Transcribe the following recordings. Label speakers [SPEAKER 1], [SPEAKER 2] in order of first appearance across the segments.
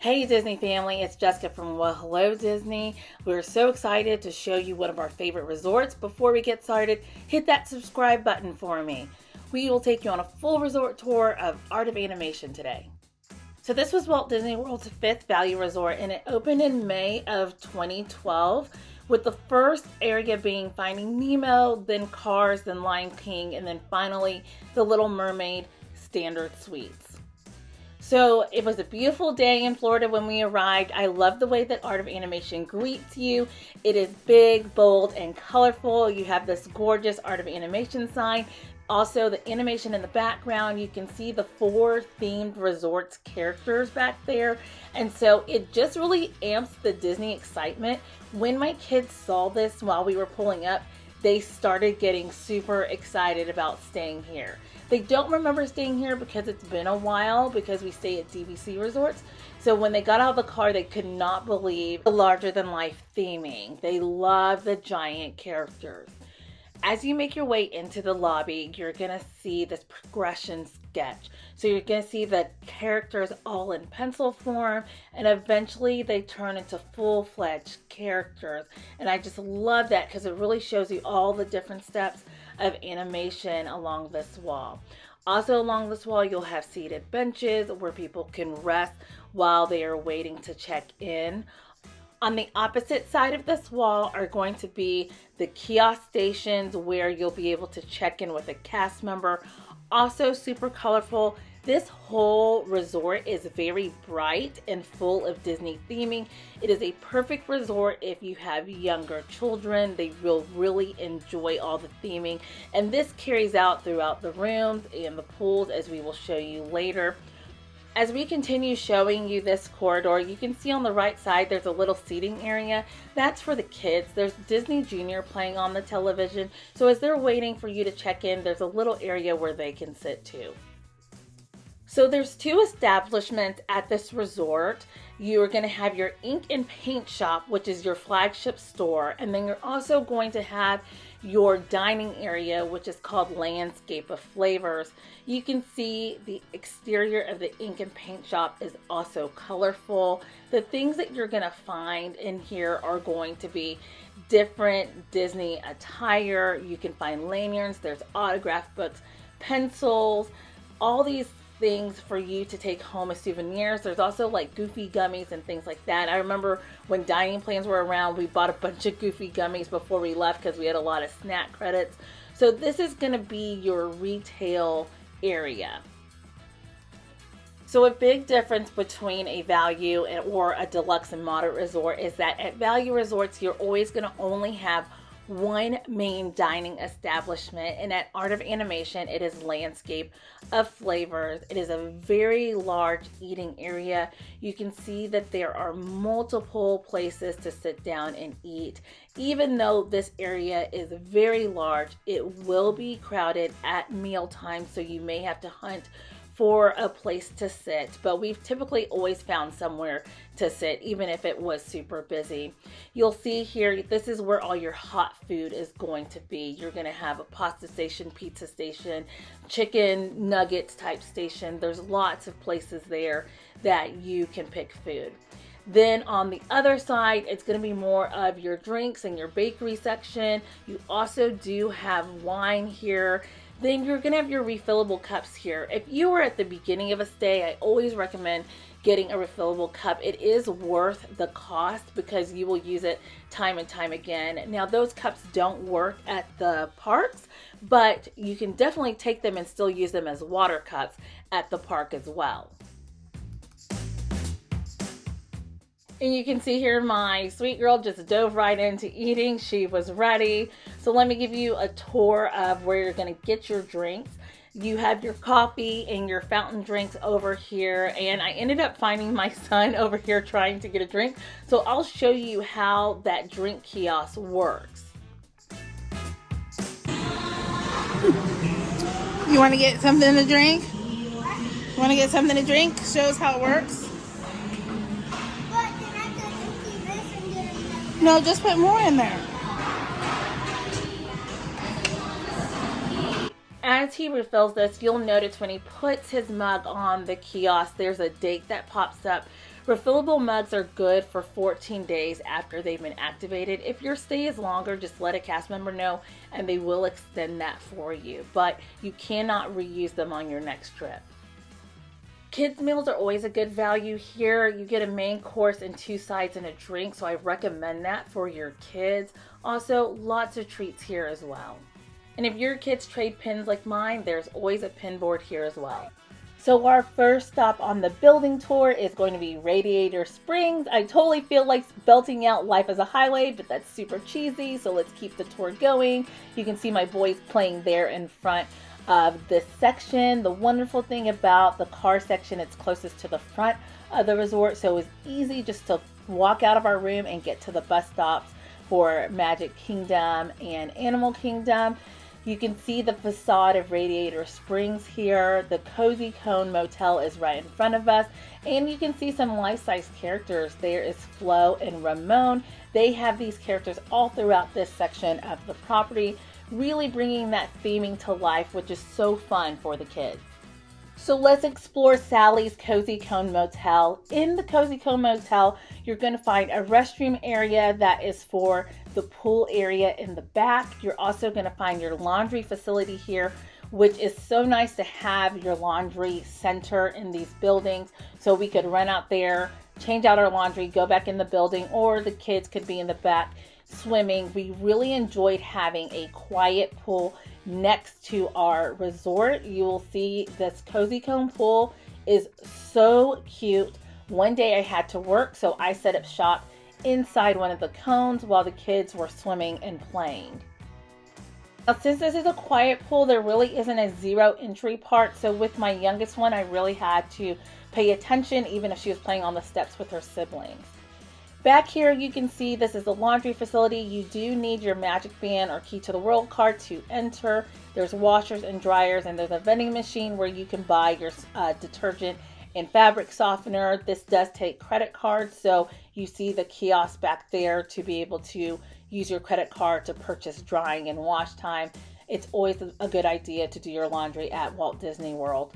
[SPEAKER 1] Hey Disney family, it's Jessica from Well Hello Disney. We're so excited to show you one of our favorite resorts. Before we get started, hit that subscribe button for me. We will take you on a full resort tour of Art of Animation today. So this was Walt Disney World's 5th value resort, and it opened in May of 2012, with the first area being Finding Nemo, then Cars, then Lion King, and then finally The Little Mermaid Standard Suites. So it was a beautiful day in Florida when we arrived. I love the way that Art of Animation greets you. It is big, bold, and colorful. You have this gorgeous Art of Animation sign. Also, the animation in the background, you can see the 4 themed resorts characters back there. And so it just really amps the Disney excitement. When my kids saw this while we were pulling up, they started getting super excited about staying here. They don't remember staying here because it's been a while, because we stay at DVC resorts. So when they got out of the car, they could not believe the larger than life theming. They love the giant characters. As you make your way into the lobby, you're gonna see this progression sketch. So you're gonna see the characters all in pencil form, and eventually they turn into full-fledged characters. And I just love that because it really shows you all the different steps of animation along this wall. Also along this wall, you'll have seated benches where people can rest while they are waiting to check in. On the opposite side of this wall are going to be the kiosk stations where you'll be able to check in with a cast member. Also super colorful. This whole resort is very bright and full of Disney theming. It is a perfect resort if you have younger children. They will really enjoy all the theming. And this carries out throughout the rooms and the pools, as we will show you later. As we continue showing you this corridor, you can see on the right side there's a little seating area. That's for the kids. There's Disney Junior playing on the television. So as they're waiting for you to check in, there's a little area where they can sit too. So there's 2 establishments at this resort. You're going to have your ink and paint shop, which is your flagship store. And then you're also going to have your dining area, which is called Landscape of Flavors. You can see the exterior of the ink and paint shop is also colorful. The things that you're going to find in here are going to be different Disney attire. You can find lanyards, there's autograph books, pencils, all these things for you to take home as souvenirs. There's also like Goofy gummies and things like that. I remember when dining plans were around, we bought a bunch of Goofy gummies before we left because we had a lot of snack credits. So this is going to be your retail area. So a big difference between a value or a deluxe and moderate resort is that at value resorts, you're always going to only have one main dining establishment, and at Art of Animation it is Landscape of Flavors. It is a very large eating area. You can see that there are multiple places to sit down and eat. Even though this area is very large, it will be crowded at mealtime, so you may have to hunt for a place to sit, but we've typically always found somewhere to sit, even if it was super busy. You'll see here, this is where all your hot food is going to be. You're going to have a pasta station, pizza station, chicken nuggets type station. There's lots of places there that you can pick food. Then on the other side, it's going to be more of your drinks and your bakery section. You also do have wine here. Then you're going to have your refillable cups here. If you are at the beginning of a stay, I always recommend getting a refillable cup. It is worth the cost because you will use it time and time again. Now, those cups don't work at the parks, but you can definitely take them and still use them as water cups at the park as well. And you can see here my sweet girl just dove right into eating. She was ready. So let me give you a tour of where you're going to get your drinks. You have your coffee and your fountain drinks over here. And I ended up finding my son over here trying to get a drink. So I'll show you how that drink kiosk works.
[SPEAKER 2] You want to get something to drink? You want to get something to drink? Show us how it works. No, just put more in there.
[SPEAKER 1] As he refills this, you'll notice when he puts his mug on the kiosk, there's a date that pops up Refillable mugs are good for 14 days after they've been activated. If your stay is longer, just let a cast member know and they will extend that for you. But you cannot reuse them on your next trip. Kids meals are always a good value here. You get a main course and 2 sides and a drink, so I recommend that for your kids. Also, lots of treats here as well. And if your kids trade pins like mine, there's always a pin board here as well. So our first stop on the building tour is going to be Radiator Springs. I totally feel like belting out Life as a Highway, but that's super cheesy, so let's keep the tour going. You can see my boys playing there in front of this section. The wonderful thing about the car section, it's closest to the front of the resort, so it's easy just to walk out of our room and get to the bus stops for Magic Kingdom and Animal Kingdom. You can see the facade of Radiator Springs here. The Cozy Cone Motel is right in front of us. And you can see some life-size characters. There is Flo and Ramon. They have these characters all throughout this section of the property, really bringing that theming to life, which is so fun for the kids. So let's explore Sally's Cozy Cone Motel. In the Cozy Cone Motel, you're going to find a restroom area that is for the pool area in the back. You're also going to find your laundry facility here, which is so nice to have your laundry center in these buildings. So we could run out there, change out our laundry, go back in the building, or the kids could be in the back swimming. We really enjoyed having a quiet pool next to our resort. You will see this Cozy Cone pool is so cute. One day I had to work, so I set up shop inside one of the cones while the kids were swimming and playing. Now, since this is a quiet pool, there really isn't a zero entry part. So with my youngest one, I really had to pay attention, even if she was playing on the steps with her siblings. Back here, you can see this is the laundry facility. You do need your Magic Band or Key to the World card to enter. There's washers and dryers, and there's a vending machine where you can buy your detergent and fabric softener. This does take credit cards, so you see the kiosk back there to be able to use your credit card to purchase drying and wash time. It's always a good idea to do your laundry at Walt Disney World.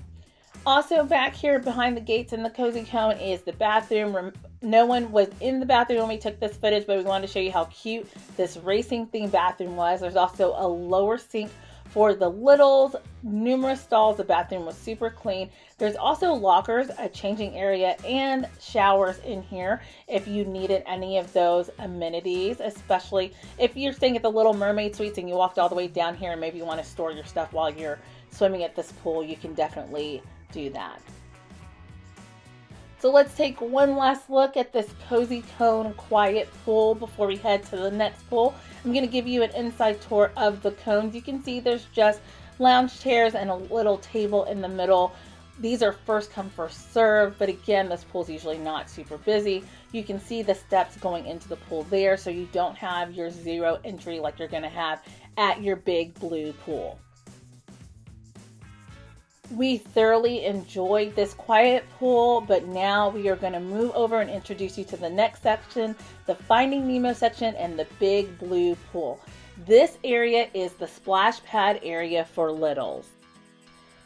[SPEAKER 1] Also back here behind the gates in the Cozy Cone is the bathroom. No one was in the bathroom when we took this footage, but we wanted to show you how cute this racing themed bathroom was. There's also a lower sink for the littles, numerous stalls. The bathroom was super clean. There's also lockers, a changing area, and showers in here if you needed any of those amenities, especially if you're staying at the Little Mermaid Suites and you walked all the way down here and maybe you want to store your stuff while you're swimming at this pool. You can definitely do that. So let's take one last look at this Cozy Cone quiet pool before we head to the next pool. I'm going to give you an inside tour of the cones. You can see there's just lounge chairs and a little table in the middle. These are first come first serve, but again, this pool's usually not super busy. You can see the steps going into the pool there, so you don't have your zero entry like you're going to have at your big blue pool. We thoroughly enjoyed this quiet pool, but now we are going to move over and introduce you to the next section, the Finding Nemo section and the big blue pool. This area is the splash pad area for littles.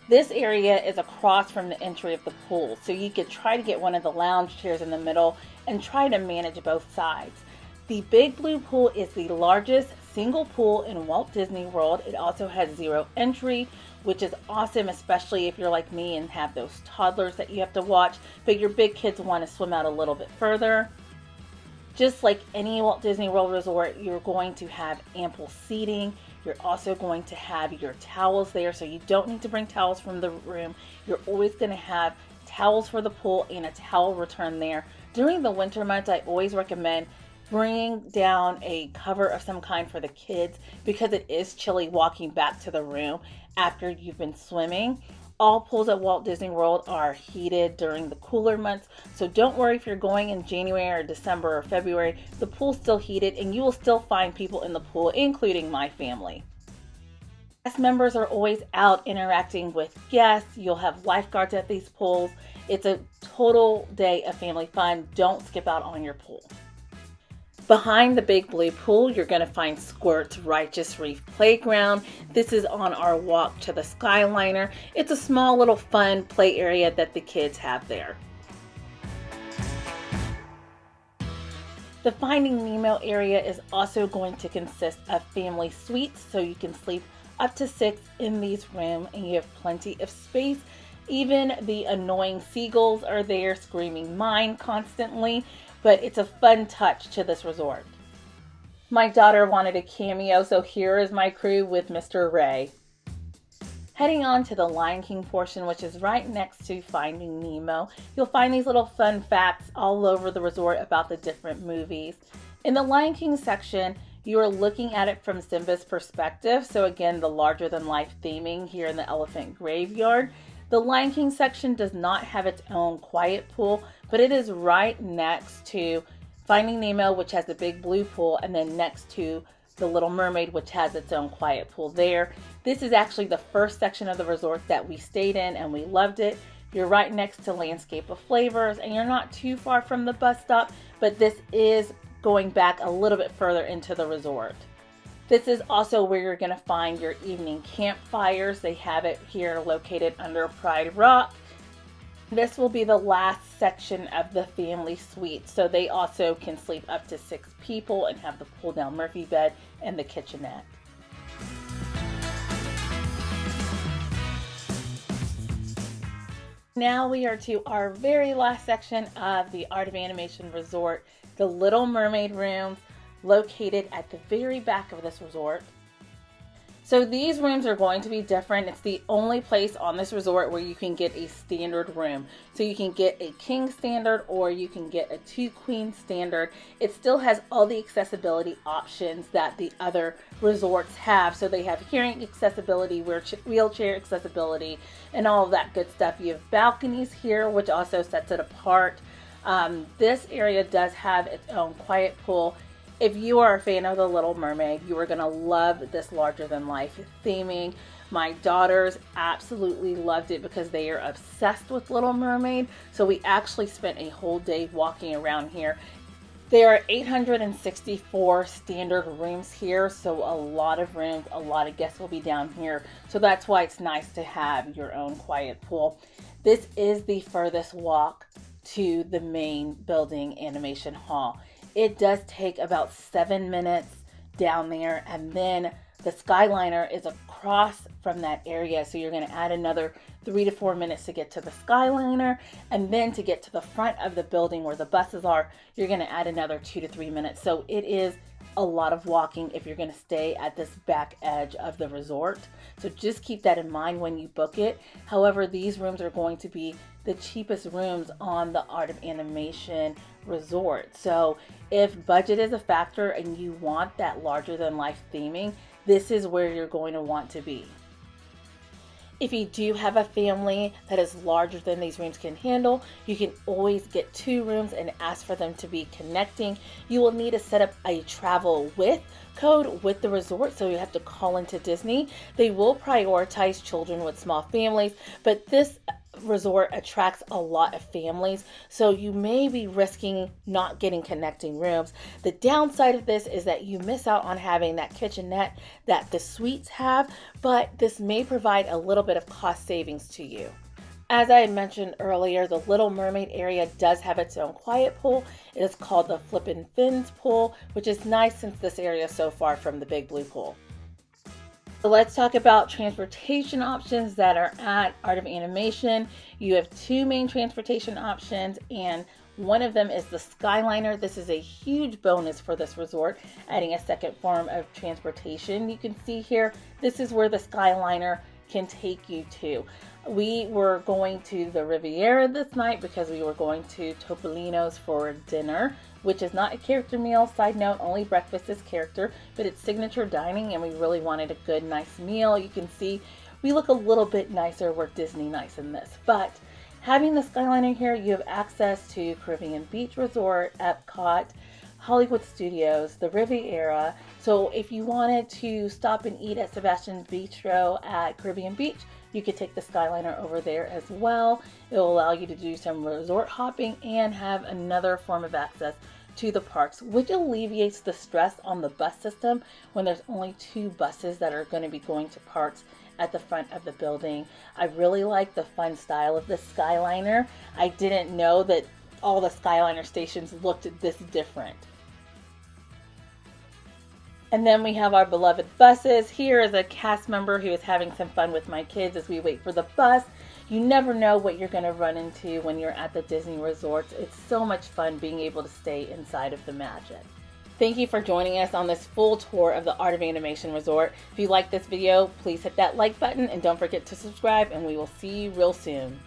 [SPEAKER 1] This area is across from the entry of the pool, so you could try to get one of the lounge chairs in the middle and try to manage both sides. The big blue pool is the largest single pool in Walt Disney World. It also has zero entry, which is awesome, especially if you're like me and have those toddlers that you have to watch, but your big kids want to swim out a little bit further. Just like any Walt Disney World resort, you're going to have ample seating. You're also going to have your towels there, so you don't need to bring towels from the room. You're always going to have towels for the pool and a towel return there. During the winter months, I always recommend bringing down a cover of some kind for the kids because it is chilly walking back to the room after you've been swimming. All pools at Walt Disney World are heated during the cooler months, so don't worry if you're going in January or December or February. The pool's still heated and you will still find people in the pool, including my family. Cast members are always out interacting with guests. You'll have lifeguards at these pools. It's a total day of family fun. Don't skip out on your pool. Behind the big blue pool, you're going to find Squirt's Righteous Reef Playground. This is on our walk to the Skyliner. It's a small little fun play area that the kids have there. The Finding Nemo area is also going to consist of family suites, so you can sleep up to 6 in these rooms and you have plenty of space. Even the annoying seagulls are there screaming mine constantly, but it's a fun touch to this resort. My daughter wanted a cameo, so here is my crew with Mr. Ray. Heading on to the Lion King portion, which is right next to Finding Nemo, you'll find these little fun facts all over the resort about the different movies. In the Lion King section, you are looking at it from Simba's perspective, so again, the larger-than-life theming here in the Elephant Graveyard. The Lion King section does not have its own quiet pool, but it is right next to Finding Nemo, which has the big blue pool, and then next to The Little Mermaid, which has its own quiet pool there. This is actually the first section of the resort that we stayed in and we loved it. You're right next to Landscape of Flavors and you're not too far from the bus stop, but this is going back a little bit further into the resort. This is also where you're going to find your evening campfires. They have it here located under Pride Rock. This will be the last section of the family suite, so they also can sleep up to 6 people and have the pull-down Murphy bed and the kitchenette. Now we are to our very last section of the Art of Animation Resort, the Little Mermaid rooms, located at the very back of this resort. So these rooms are going to be different. It's the only place on this resort where you can get a standard room. So you can get a king standard or you can get a 2-queen standard. It still has all the accessibility options that the other resorts have. So they have hearing accessibility, wheelchair accessibility, and all of that good stuff. You have balconies here, which also sets it apart. This area does have its own quiet pool. If you are a fan of The Little Mermaid, you are going to love this larger-than-life theming. My daughters absolutely loved it because they are obsessed with Little Mermaid. So we actually spent a whole day walking around here. There are 864 standard rooms here, so a lot of rooms, a lot of guests will be down here. So that's why it's nice to have your own quiet pool. This is the furthest walk to the main building animation hall. It does take about 7 minutes down there, and then the Skyliner is across from that area, so you're going to add another 3 to 4 minutes to get to the Skyliner, and then to get to the front of the building where the buses are, you're going to add another 2 to 3 minutes. So it is a lot of walking if you're going to stay at this back edge of the resort. So just keep that in mind when you book it. However, these rooms are going to be the cheapest rooms on the Art of Animation Resort. So if budget is a factor and you want that larger than life theming, this is where you're going to want to be. If you do have a family that is larger than these rooms can handle, you can always get 2 rooms and ask for them to be connecting. You will need to set up a travel with code with the resort, so you have to call into Disney. They will prioritize children with small families, but this resort attracts a lot of families, so you may be risking not getting connecting rooms. The downside of this is that you miss out on having that kitchenette that the suites have, but this may provide a little bit of cost savings to you. As I had mentioned earlier, the Little Mermaid area does have its own quiet pool. It is called the Flippin' Fins pool, which is nice since this area is so far from the big blue pool. So let's talk about transportation options that are at Art of Animation. You have 2 main transportation options, and one of them is the Skyliner. This is a huge bonus for this resort, adding a second form of transportation. You can see here, this is where the Skyliner can take you to. We were going to the Riviera this night because we were going to Topolino's for dinner, which is not a character meal. Side note, only breakfast is character, but it's signature dining, and we really wanted a good, nice meal. You can see we look a little bit nicer. We're Disney nice in this, but having the Skyliner here, you have access to Caribbean Beach Resort, Epcot, Hollywood Studios, the Riviera. So if you wanted to stop and eat at Sebastian's Bistro at Caribbean Beach, you could take the Skyliner over there as well. It will allow you to do some resort hopping and have another form of access to the parks, which alleviates the stress on the bus system when there's only 2 buses that are going to be going to parks at the front of the building. I really like the fun style of the Skyliner. I didn't know that all the Skyliner stations looked this different. And then we have our beloved buses. Here is a cast member who is having some fun with my kids as we wait for the bus. You never know what you're going to run into when you're at the Disney resorts. It's so much fun being able to stay inside of the magic. Thank you for joining us on this full tour of the Art of Animation Resort. If you like this video, please hit that like button and don't forget to subscribe, and we will see you real soon.